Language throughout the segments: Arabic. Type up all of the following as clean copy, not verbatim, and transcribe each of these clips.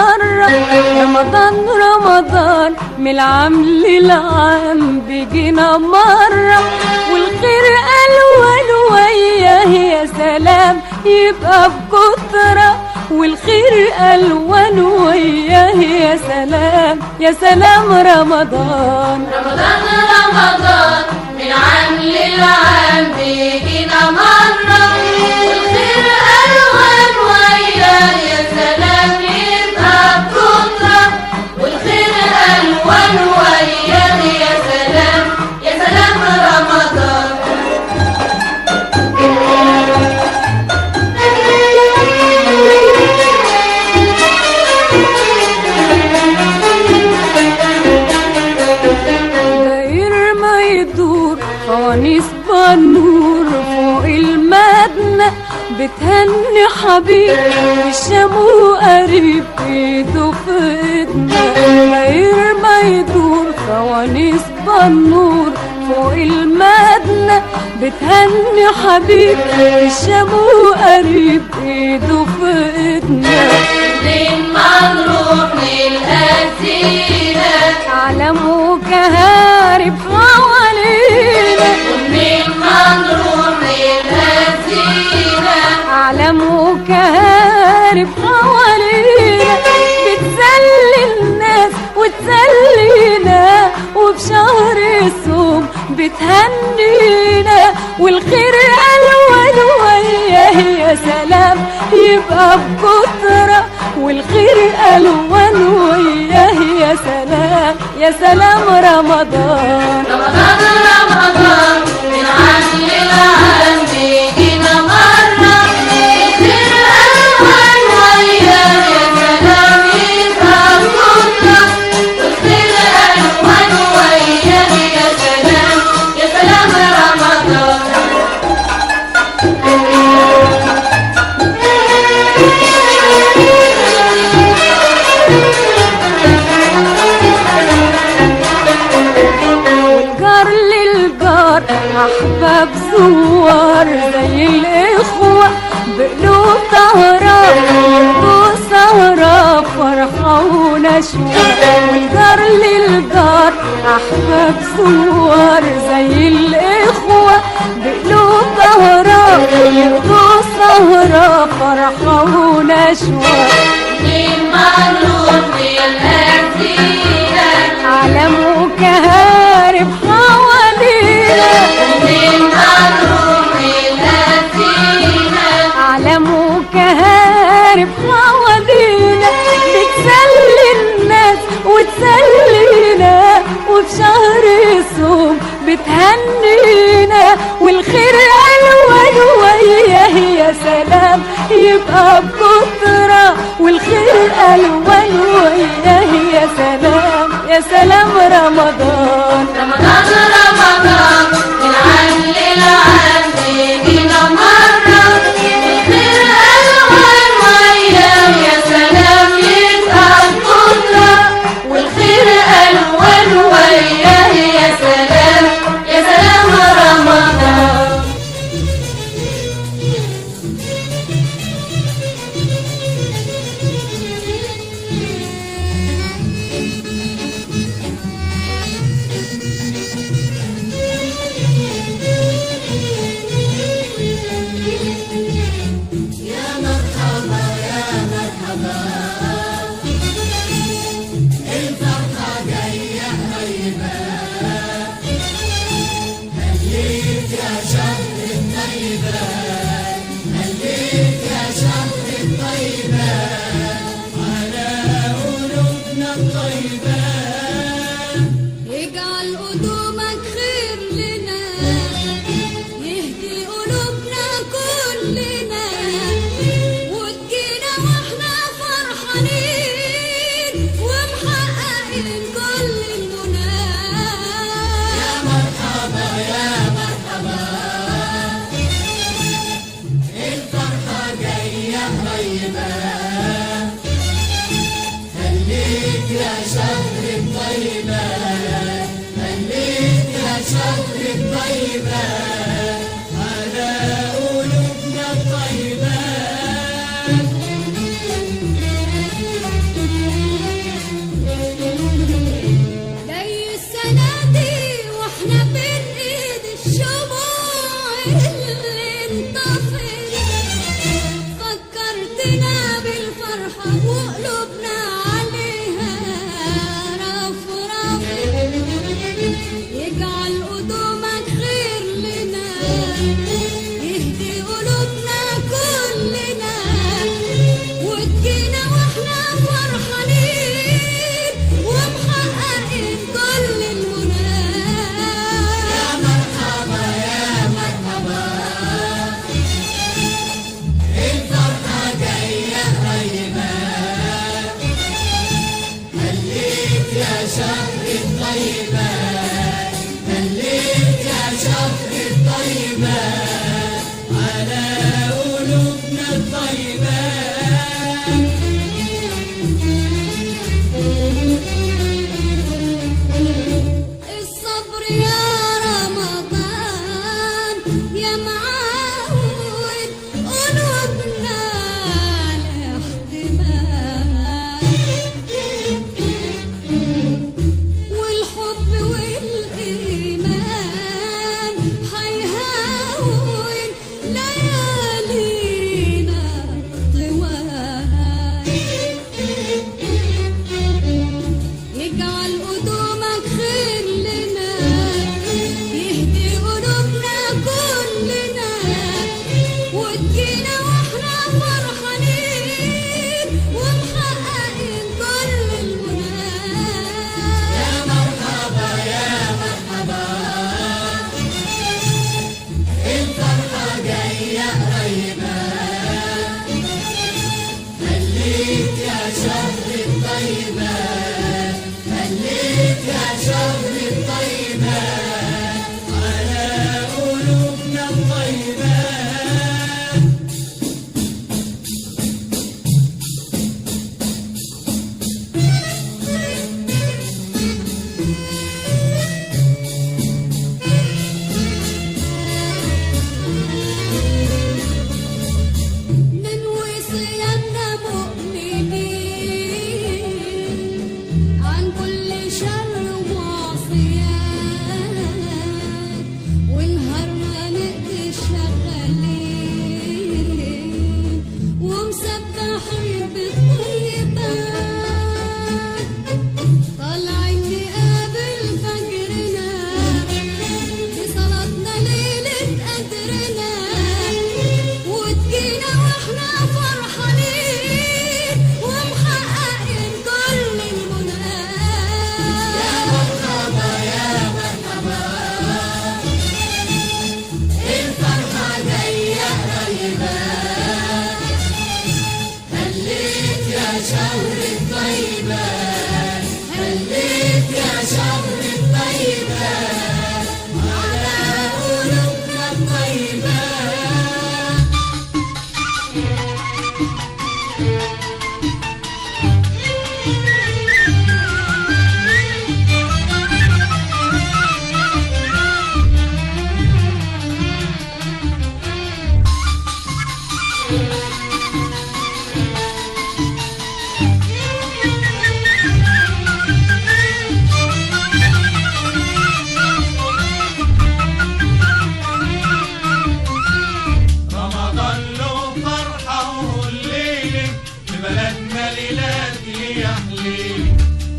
مرة. رمضان رمضان من العام للعام بيجينا مرة، والخير ألوان وياه يا سلام يبقى بكترة، والخير ألوان وياه يا سلام يا سلام. رمضان رمضان رمضان من عام للعام بيجينا مرة، والخير ألوان وياه يا سلام يبقى بكترة، والخير ألوان وياه يا سلام يا سلام. رمضان فوانيس بالنور فوق المدنة بتهني حبيب والشام وقريب ايده في ايدنا. غير ما يدور فوانيس بالنور فوق المدنة بتهني حبيب والشام وقريب ايده في ايدنا. منين ما نروح نلقى زينة علم وكهارب حوالينا، منين ما نروح نلقى زينة علم وكهارب حوالينا، بتسلي الناس وتسلينا، وبشهر الصوم بتهنينا، والخير ألوان وياه يا سلام يبقى بكترة، والخير ألوان وياه يا سلام يا سلام. رمضان رمضان رمضان من عام للعام بيجينا مرة، والخير ألوان وياه يا سلام يبقى بكترة، والخير ألوان وياه يا سلام يا سلام. رمضان والجار للجار أحباب زوار زي الإخوة بقلوب طهرة وسهرة فرحة ونشوة. والجار للجار أحباب زوار زي الإخوة بقلوب طهرة وسهرة فرحة ونشوة. منين ما نروح نلقى زينة علم وكهارب حوالينا، منين ما نروح نلقى زينة علم وكهارب حوالينا، بتسلي الناس وتسلينا، وبشهر الصوم بتهنينا، والخير ألوان وياه يا سلام يبقى بكترة، والخير ألوان وياه يا سلام يا سلام. رمضان رمضان رمضان من عام للعام بيجينا مرة، والخير ألوان وياه يا سلام يبقى بكترة، والخير ألوان وياه يا سلام يا سلام. رمضان اجعل قدومك خير لنا، يهدي قلوبنا كلنا، وتجينا واحنا فرحانين ومحققين كل المنى. يا مرحبا يا مرحبا، الفرحة جاية طيبة، خليك يا شهر الطيبة، خليك يا شهر الطيبة على قلوبنا الطيبة. الطيبات خليك يا شهر الطيبات على قلوبنا الطيبات. الصبر يا رمضان يا معود قلوبنا الاحتمال، والحب والإيمان هيهون ليالينا طوال. يجعل قدومك خير لنا، يهدي قلوبنا كلنا، وتجينا واحنا فرحانين ومحققين كل المنال. يا مرحبا يا مرحبا الفرحة جاية قريبة خليك يا شهر الطيبات خليك يا شهر الطيبات على قلوبنا الطيبات. ننوي صيامنا مؤمنين عن كل شر ومعصيات، ونهارنا نقضي شغالين ومسبحين بالطيبات، طالعين نقابل فجرنا بصلاتنا ليلة قدرنا، وتجينا واحنا فرحانين ومحققين كل المنال. يا مرحبا يا مرحبا الفرحة جاية قريبة خليك يا شهر الطيبات خليك يا شهر الطيبات على قلوبنا الطيبات. رمضان له فرحة والليلة في بلدنا ليلات يحليل.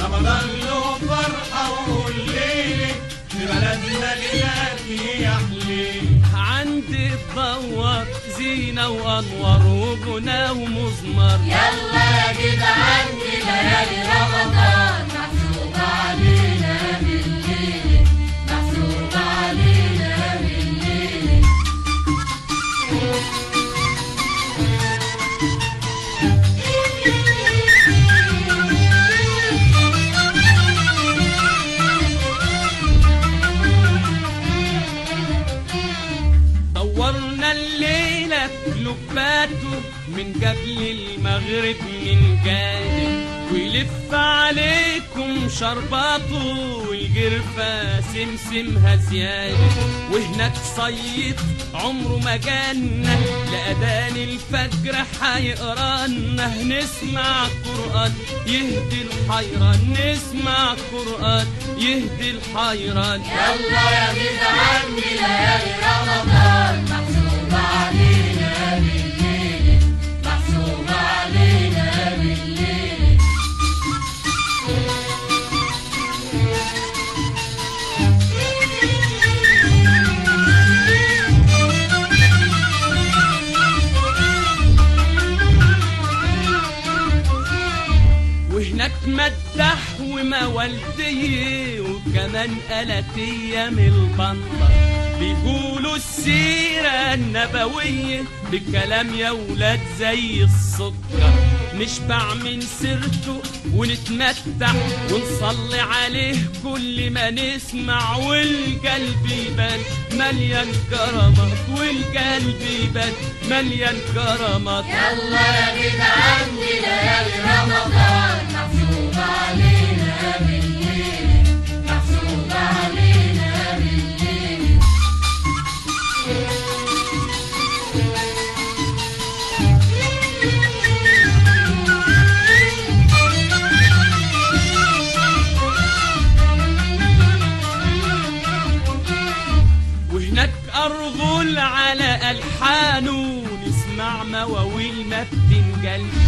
رمضان له فرحة والليلة في بلدنا ليلات يحليل. عندي تدور زينة وأنور وغنى ومزمر، يلا يا جدعان دي ليالي رمضان محسوبة علينا بالليل، محسوبة علينا بالليل. دورنا الليلة لباته من قبل المغرب من جاده، ويلف عليكم شرباته والجرفة سمسمها زيادة، وهناك صيد عمره ما جانا لأذان الفجر حيقرانا، نسمع قرآن يهدي الحيران، نسمع قرآن يهدي الحيران. يلا يا جدعان دي ليالي رمضان محسوبة علينا بالليل، محسوبة علينا بالليل. وهناك مدح وموالدية وكمان قلتية من البندر، بيقولوا السيرة النبوية بكلام يا ولاد زي السكر، نشبع من سيرته ونتمتع ونصلي عليه كل ما نسمع، والقلب يبان مليان كرامات، والقلب يبان مليان كرامات. يلا يا جدعان دي ليالي رمضان محسوب علينا بالليل، محسوب علينا بالليل. وهناك أرغل على ألحانه نسمع مواويل ما بتنجلش،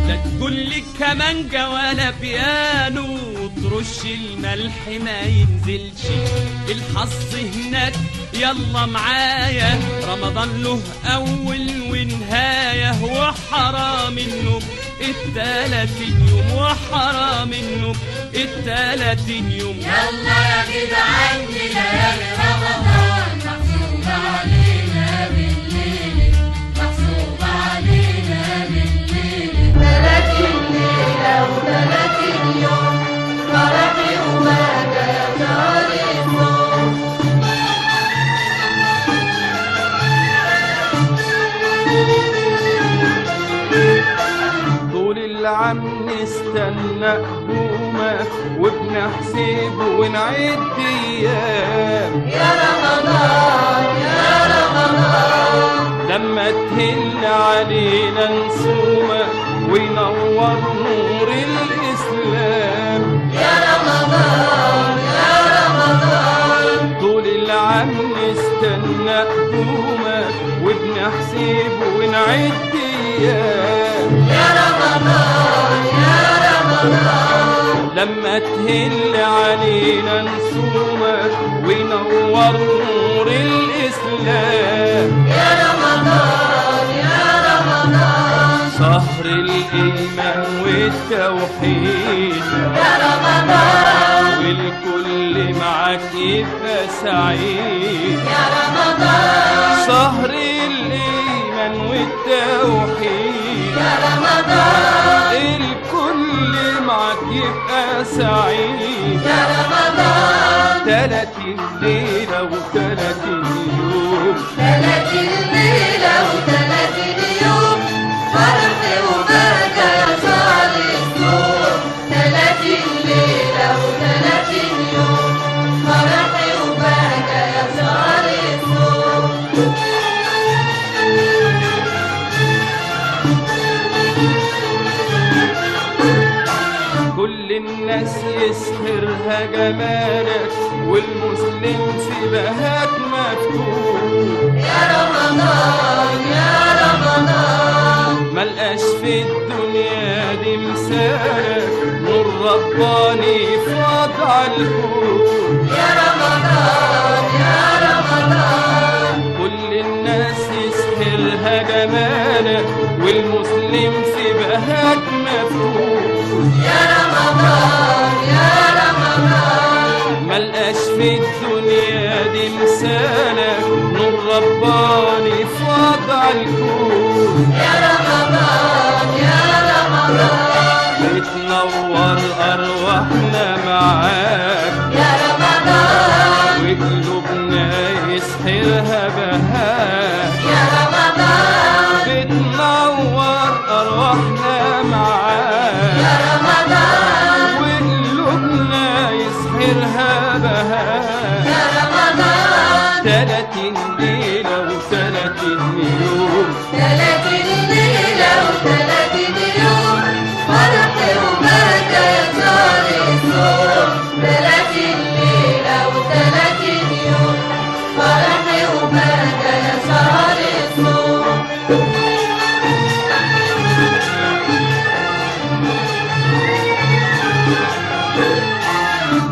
لا تقول لي كمانجا ولا بيانو وترش الملح ما ينزلش. الحظ هناك يلا معايا، رمضان له أول ونهاية، وحرام النوم التلاتين يوم، وحرام النوم التلاتين يوم. يلا يا جدعان دي ليالي رمضان محسوب علينا بالليل، محسوب علينا بالليل. 30 ليلة و30 يوم فرحي ومدى يا شهر الصوم. طول العام نستنى قدومه وبنحسب ونعد ايام يا رمضان يا رمضان، لما تهل علينا نصومه وينور نور الاسلام. يا رمضان يا رمضان، طول العام نستنى قدومه وبنحسب ونعد ايام يا رمضان يا رمضان، لما تهل علينا نصومه وينور نور الإسلام. يا رمضان يا رمضان، شهر الإيمان والتوحيد، يا رمضان والكل معاك يبقى سعيد. يا رمضان، شهر الإيمان والتوحيد، يا رمضان الكل معاك يبقى سعيد. يا رمضان، 30 ليلة و30 يوم 30 ليلة و30 يوم فرح وبهجة يا شهر الصوم. 30 ليلة و30 يوم فرح وبهجة يا شهر الصوم. كل الناس يسهرها جمالك والمسلم في بهاك مفتوح. يا رمضان يا رمضان، ملقاش في الدنيا دي مثالك، نور رباني فاض عالكون. يا رمضان يا رمضان، كل الناس يسهرها جمالك والمسلم في بهاك مفتوح. يا رمضان يا رمضان، ملقاش في الدنيا دي مثالك، نور رباني فاض عالكون. يا رمضان يا رمضان، بتنور أرواحنا معاك، يا رمضان وقلوبنا يسحرها بهاك. يا رمضان، بتنور أرواحنا معاك، يا رمضان وقلوبنا يسحرها بهاك. يا رمضان، 30 ليلة و30 يوم 30 ليلة و30 يوم فرح وبهجة يا شهر الصوم. 30 ليلة و30 يوم فرح وبهجة يا شهر الصوم.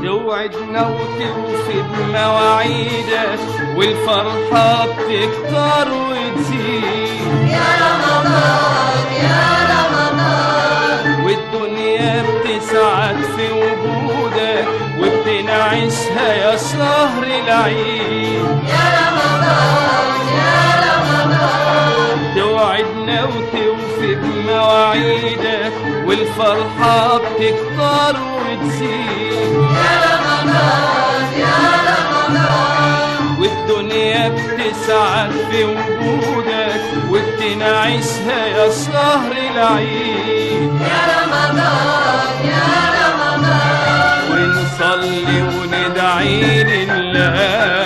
توعدنا وتوفي بمواعيدك والفرحة بتكتر وتزيد. يا رمضان يا رمضان، والدنيا بتسعد في وجودك وبتنعشها يا شهر العيد. يا رمضان يا رمضان، توعدنا وتوفي بمواعيدك بمواعيدك والفرحة بتكتر وتزيد يا رمضان يا رمضان والدنيا بتسعد بوجودك وبتنعشها يا شهر العيد يا رمضان يا رمضان ونصلي وندعي لله